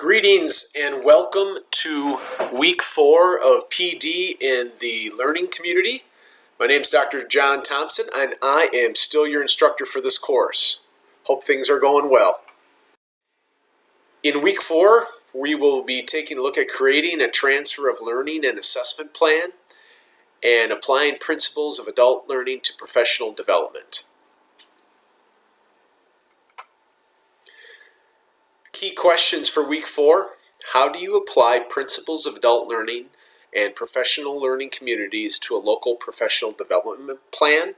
Greetings and welcome to week 4 of PD in the learning community. My name is Dr. John Thomsen and I am still your instructor for this course. Hope things are going well. In week 4, we will be taking a look at creating a transfer of learning and assessment plan and applying principles of adult learning to professional development. Key questions for week 4. How do you apply principles of adult learning and professional learning communities to a local professional development plan?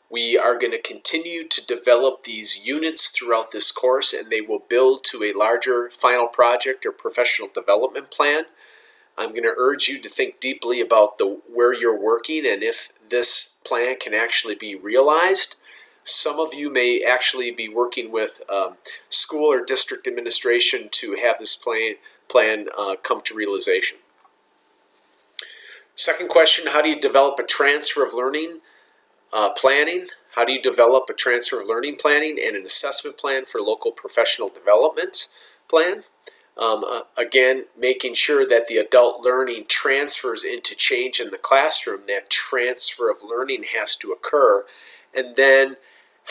We are going to continue to develop these units throughout this course, and they will build to a larger final project or professional development plan. I'm going to urge you to think deeply about where you're working and if this plan can actually be realized. Some of you may actually be working with school or district administration to have this plan come to realization. Second question, how do you develop a transfer of learning planning? How do you develop a transfer of learning planning and an assessment plan for local professional development plan? Again, making sure that the adult learning transfers into change in the classroom. That transfer of learning has to occur. And then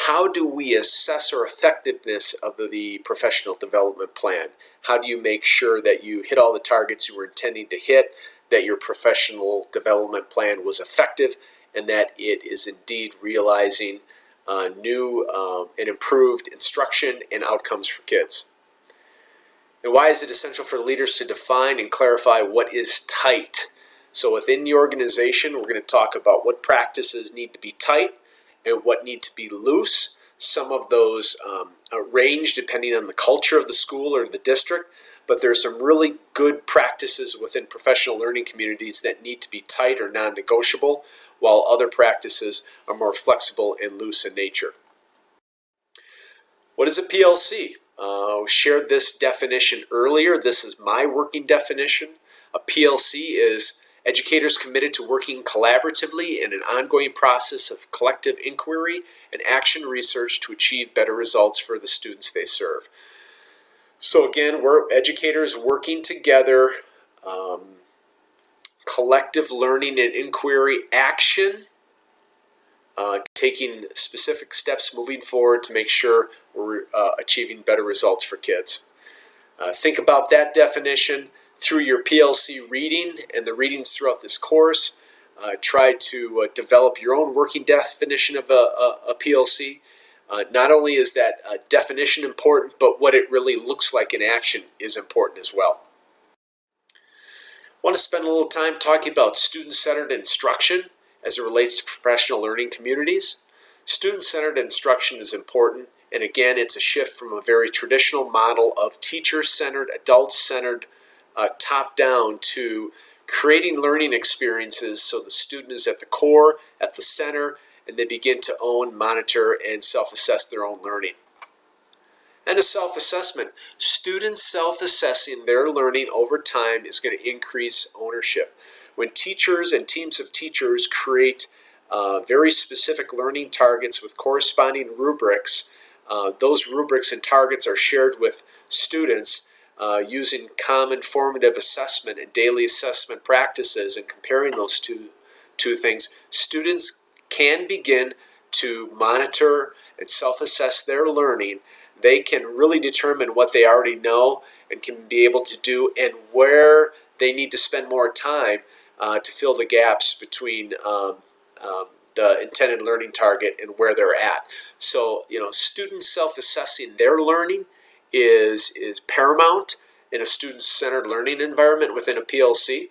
how do we assess our effectiveness of the professional development plan? How do you make sure that you hit all the targets you were intending to hit, that your professional development plan was effective, and that it is indeed realizing new and improved instruction and outcomes for kids? And why is it essential for leaders to define and clarify what is tight? So within the organization, we're going to talk about what practices need to be tight and what need to be loose. Some of those range depending on the culture of the school or the district, but there are some really good practices within professional learning communities that need to be tight or non-negotiable, while other practices are more flexible and loose in nature. What is a PLC? We shared this definition earlier. This is my working definition. A PLC is educators committed to working collaboratively in an ongoing process of collective inquiry and action research to achieve better results for the students they serve. So again, we're educators working together, collective learning and inquiry action, taking specific steps moving forward to make sure we're achieving better results for kids. Think about that definition through your PLC reading and the readings throughout this course. Try to develop your own working definition of a PLC. Not only is that definition important, but what it really looks like in action is important as well. I want to spend a little time talking about student-centered instruction as it relates to professional learning communities. Student-centered instruction is important, and again, it's a shift from a very traditional model of teacher-centered, adult-centered, top-down to creating learning experiences so the student is at the core, at the center, and they begin to own, monitor, and self-assess their own learning. And a self-assessment. Students self-assessing their learning over time is going to increase ownership. When teachers and teams of teachers create very specific learning targets with corresponding rubrics, those rubrics and targets are shared with students using common formative assessment and daily assessment practices and comparing those two things. Students can begin to monitor and self-assess their learning. They can really determine what they already know and can be able to do and where they need to spend more time to fill the gaps between the intended learning target and where they're at. So, students self-assessing their learning is paramount in a student-centered learning environment within a PLC.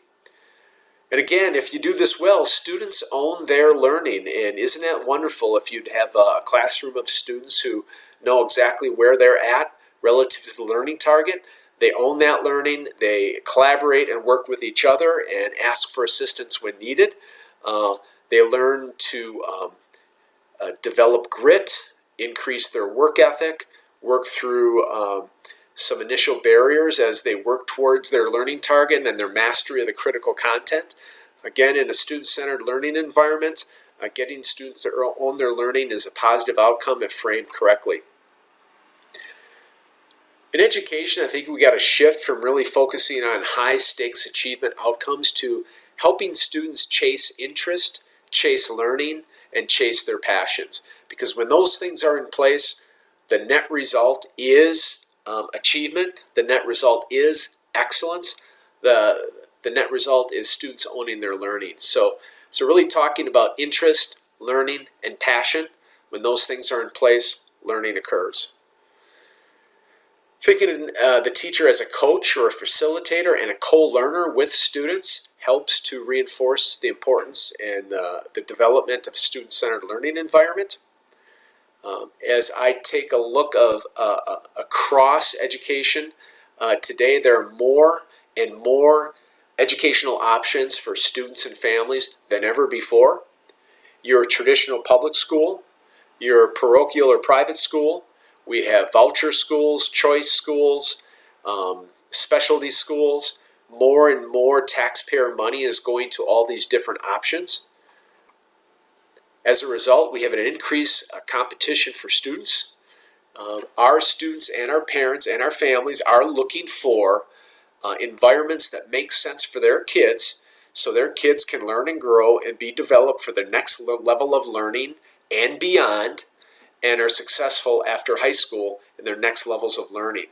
And again, if you do this well, students own their learning. And isn't that wonderful if you'd have a classroom of students who know exactly where they're at relative to the learning target? They own that learning. They collaborate and work with each other and ask for assistance when needed. They learn to develop grit, increase their work ethic, work through some initial barriers as they work towards their learning target and then their mastery of the critical content. Again, in a student-centered learning environment, getting students to own their learning is a positive outcome if framed correctly. In education, I think we got to shift from really focusing on high stakes achievement outcomes to helping students chase interest, chase learning, and chase their passions. Because when those things are in place, the net result is achievement, the net result is excellence, the net result is students owning their learning. So really talking about interest, learning, and passion. When those things are in place, learning occurs. Thinking the teacher as a coach or a facilitator and a co-learner with students helps to reinforce the importance and the development of student-centered learning environment. As I take a look of across education, today there are more and more educational options for students and families than ever before. Your traditional public school, your parochial or private school, we have voucher schools, choice schools, specialty schools. More and more taxpayer money is going to all these different options. As a result, we have an increased competition for students. Our students and our parents and our families are looking for environments that make sense for their kids so their kids can learn and grow and be developed for the next level of learning and beyond, and are successful after high school in their next levels of learning.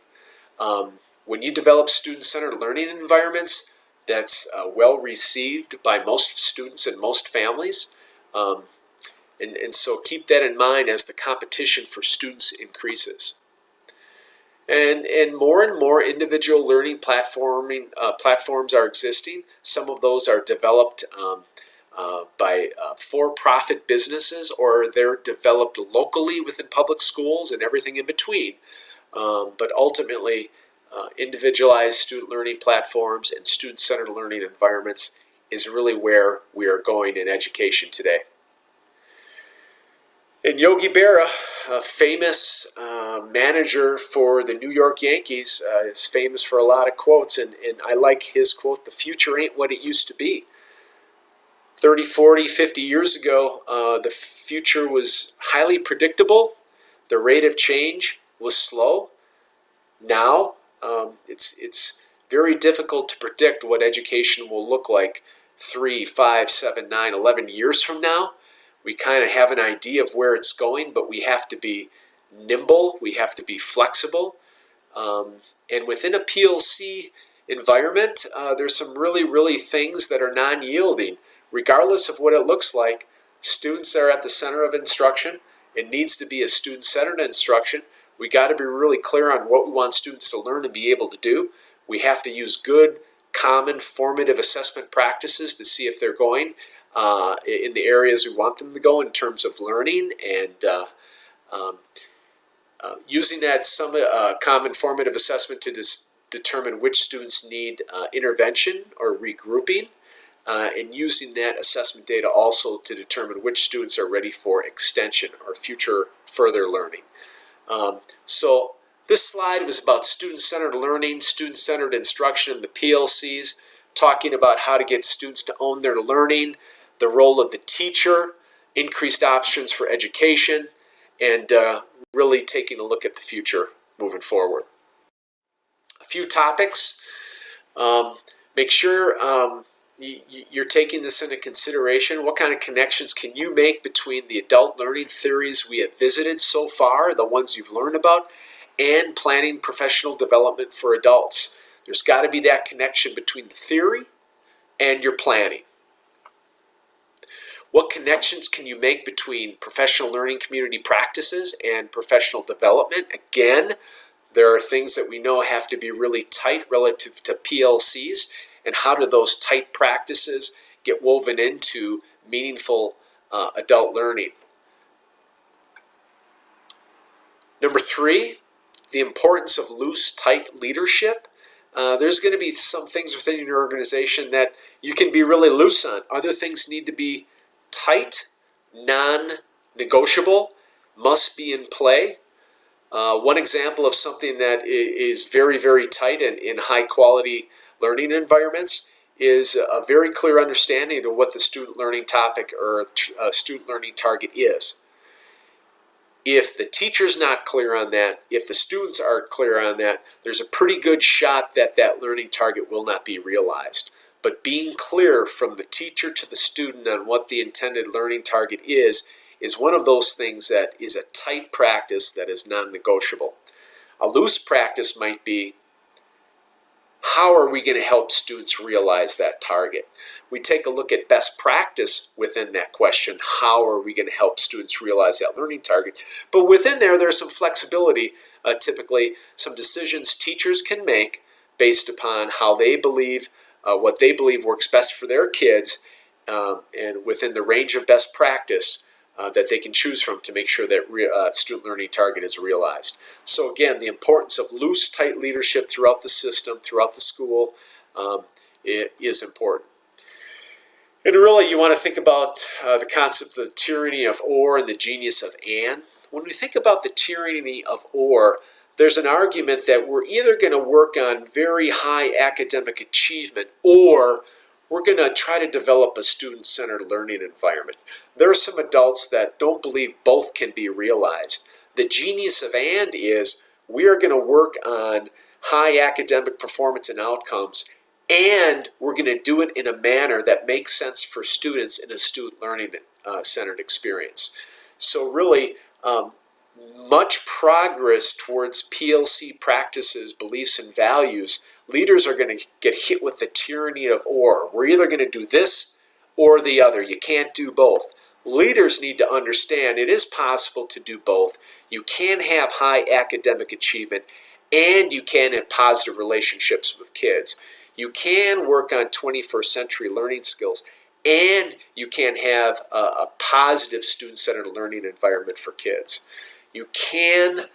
When you develop student-centered learning environments, that's well received by most students and most families. And so keep that in mind as the competition for students increases. And more individual learning platforms are existing. Some of those are developed by for-profit businesses, or they're developed locally within public schools and everything in between. But ultimately, individualized student learning platforms and student-centered learning environments is really where we are going in education today. And Yogi Berra, a famous manager for the New York Yankees, is famous for a lot of quotes, and I like his quote, "The future ain't what it used to be." 30, 40, 50 years ago, the future was highly predictable. The rate of change was slow. Now, it's very difficult to predict what education will look like 3, 5, 7, 9, 11 years from now. We kind of have an idea of where it's going, but we have to be nimble. We have to be flexible. And within a PLC environment, there's some really things that are non-yielding. Regardless of what it looks like, students are at the center of instruction. It needs to be a student-centered instruction. We got to be really clear on what we want students to learn and be able to do. We have to use good, common, formative assessment practices to see if they're going in the areas we want them to go in terms of learning, and using that common formative assessment to determine which students need intervention or regrouping, and using that assessment data also to determine which students are ready for extension or future further learning. So this slide was about student-centered learning, student-centered instruction in the PLCs, talking about how to get students to own their learning, the role of the teacher, increased options for education, and really taking a look at the future moving forward. A few topics. Make sure you're taking this into consideration. What kind of connections can you make between the adult learning theories we have visited so far, the ones you've learned about, and planning professional development for adults? There's got to be that connection between the theory and your planning. What connections can you make between professional learning community practices and professional development? Again, there are things that we know have to be really tight relative to PLCs, and how do those tight practices get woven into meaningful adult learning? Number 3, the importance of loose, tight leadership. There's going to be some things within your organization that you can be really loose on. Other things need to be tight, non-negotiable, must be in play. One example of something that is very tight and in high-quality learning environments is a very clear understanding of what the student learning topic or student learning target is. If the teacher's not clear on that, if the students aren't clear on that, there's a pretty good shot that that learning target will not be realized. But being clear from the teacher to the student on what the intended learning target is one of those things that is a tight practice that is non-negotiable. A loose practice might be, how are we going to help students realize that target? We take a look at best practice within that question. How are we going to help students realize that learning target? But within there, there's some flexibility, typically some decisions teachers can make based upon how they believe, what they believe works best for their kids, and within the range of best practice that they can choose from to make sure that student learning target is realized. So again, the importance of loose, tight leadership throughout the system, throughout the school, is important. And really, you want to think about the concept of the tyranny of or and the genius of and. When we think about the tyranny of or, there's an argument that we're either going to work on very high academic achievement, or we're going to try to develop a student-centered learning environment. There are some adults that don't believe both can be realized. The genius of and is we are going to work on high academic performance and outcomes, and we're going to do it in a manner that makes sense for students in a student learning centered experience. So really, much progress towards PLC practices, beliefs, and values, leaders are going to get hit with the tyranny of or. We're either going to do this or the other. You can't do both. Leaders need to understand it is possible to do both. You can have high academic achievement, and you can have positive relationships with kids. You can work on 21st century learning skills, and you can have a positive student-centered learning environment for kids. You can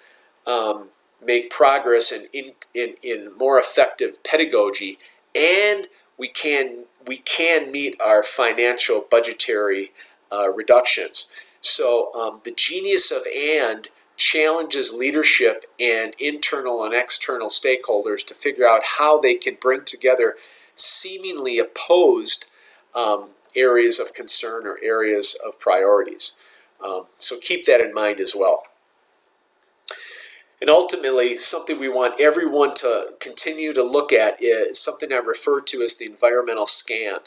make progress in more effective pedagogy, and we can meet our financial budgetary reductions. So the genius of and challenges leadership and internal and external stakeholders to figure out how they can bring together seemingly opposed areas of concern or areas of priorities. So keep that in mind as well. And ultimately, something we want everyone to continue to look at is something I refer to as the environmental scan.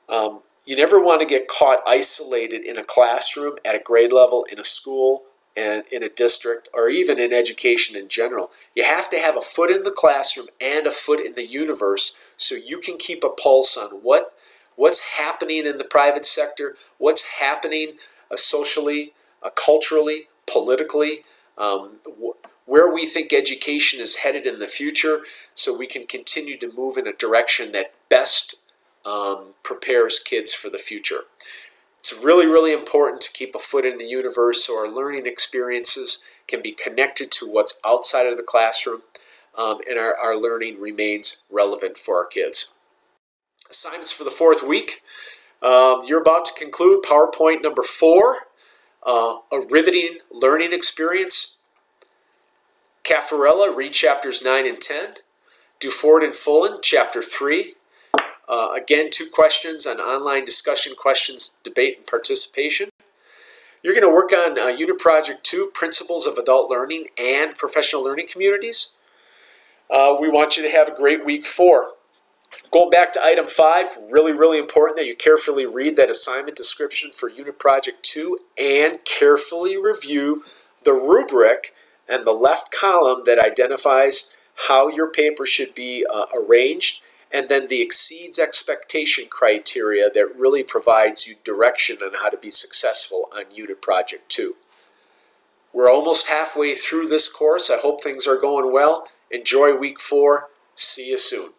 You never want to get caught isolated in a classroom, at a grade level, in a school, and in a district, or even in education in general. You have to have a foot in the classroom and a foot in the universe so you can keep a pulse on what's happening in the private sector, what's happening socially, culturally, politically, where we think education is headed in the future, so we can continue to move in a direction that best prepares kids for the future. It's really, really important to keep a foot in the universe so our learning experiences can be connected to what's outside of the classroom, and our learning remains relevant for our kids. Assignments for the fourth week. You're about to conclude PowerPoint number 4, a riveting learning experience. Caffarella, read chapters 9 and 10. Duford and Fullen, chapter 3. Again, 2 questions on online discussion questions, debate, and participation. You're going to work on Unit Project 2, Principles of Adult Learning and Professional Learning Communities. We want you to have a great week 4. Going back to item 5, really, really important that you carefully read that assignment description for Unit Project 2 and carefully review the rubric and the left column that identifies how your paper should be arranged, and then the exceeds expectation criteria that really provides you direction on how to be successful on Unit Project 2. We're almost halfway through this course. I hope things are going well. Enjoy week 4. See you soon.